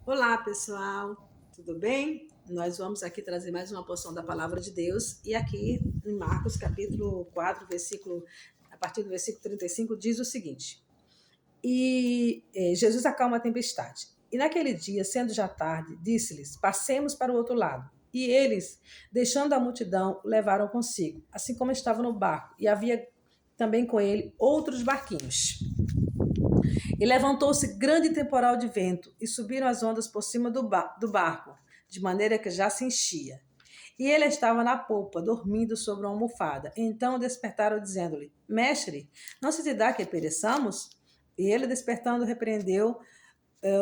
Olá, pessoal, tudo bem? Nós vamos aqui trazer mais uma porção da palavra de Deus e aqui em Marcos capítulo 4, a partir do versículo 35, diz o seguinte: Jesus acalma a tempestade. E naquele dia, sendo já tarde, disse-lhes: Passemos para o outro lado. E eles, deixando a multidão, o levaram consigo, assim como estava no barco, e havia também com ele outros barquinhos. E levantou-se grande temporal de vento, e subiram as ondas por cima do barco, de maneira que já se enchia. E ele estava na polpa, dormindo sobre uma almofada. Então despertaram, dizendo-lhe: Mestre, não se te dá que pereçamos? E ele, despertando, repreendeu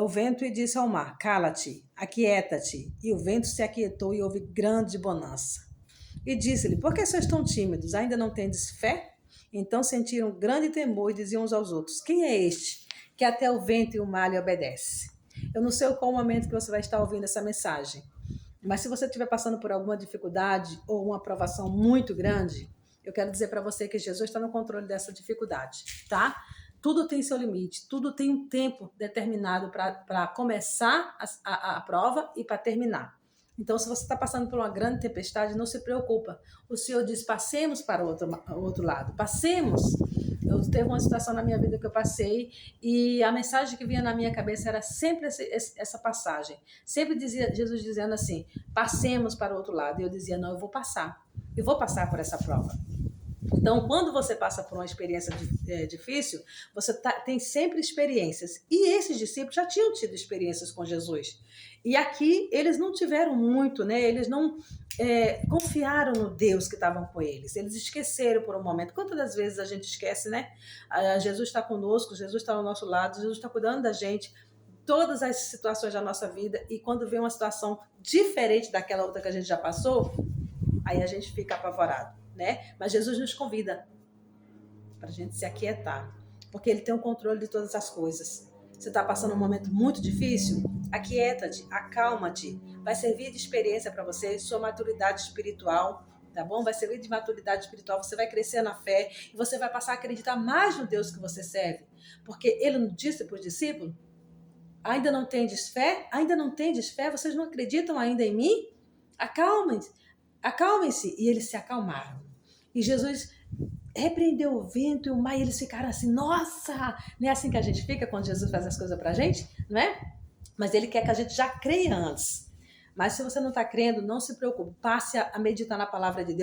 o vento e disse ao mar: Cala-te, aquieta-te. E o vento se aquietou e houve grande bonança. E disse-lhe: Por que sois tão tímidos? Ainda não tendes fé? Então sentiram grande temor e diziam uns aos outros: Quem é este que até o vento e o mar lhe obedece? Eu não sei qual momento que você vai estar ouvindo essa mensagem, mas se você estiver passando por alguma dificuldade ou uma provação muito grande, eu quero dizer para você que Jesus está no controle dessa dificuldade, tá? Tudo tem seu limite, tudo tem um tempo determinado para começar a prova e para terminar. Então, se você está passando por uma grande tempestade, não se preocupa. O Senhor diz: passemos para o outro lado, passemos. Eu teve uma situação na minha vida que eu passei e a mensagem que vinha na minha cabeça era sempre essa passagem. Sempre dizia Jesus dizendo assim: passemos para o outro lado. E eu dizia: não, eu vou passar. Eu vou passar por essa prova. Então, quando você passa por uma experiência difícil, você tem sempre experiências. E esses discípulos já tinham tido experiências com Jesus. E aqui eles não tiveram muito, né? Eles não confiaram no Deus que estavam com eles. Eles esqueceram por um momento. Quantas das vezes a gente esquece, né? Jesus está conosco, Jesus está ao nosso lado, Jesus está cuidando da gente. Todas as situações da nossa vida. E quando vem uma situação diferente daquela outra que a gente já passou, aí a gente fica apavorado, né? Mas Jesus nos convida para a gente se aquietar, porque Ele tem o controle de todas as coisas. Você está passando um momento muito difícil? Aquieta-te, acalma-te. Vai servir de experiência para você, sua maturidade espiritual, tá bom? Vai servir de maturidade espiritual, você vai crescer na fé e você vai passar a acreditar mais no Deus que você serve. Porque Ele não disse para os discípulos: ainda não tendes fé? Ainda não tendes fé? Vocês não acreditam ainda em mim? Acalmem-se. Acalmem-se. E eles se acalmaram. E Jesus repreendeu o vento e o mar e eles ficaram assim: nossa! Não é assim que a gente fica quando Jesus faz as coisas pra gente? Não é? Mas ele quer que a gente já creia antes. Mas se você não está crendo, não se preocupe. Passe a meditar na palavra de Deus.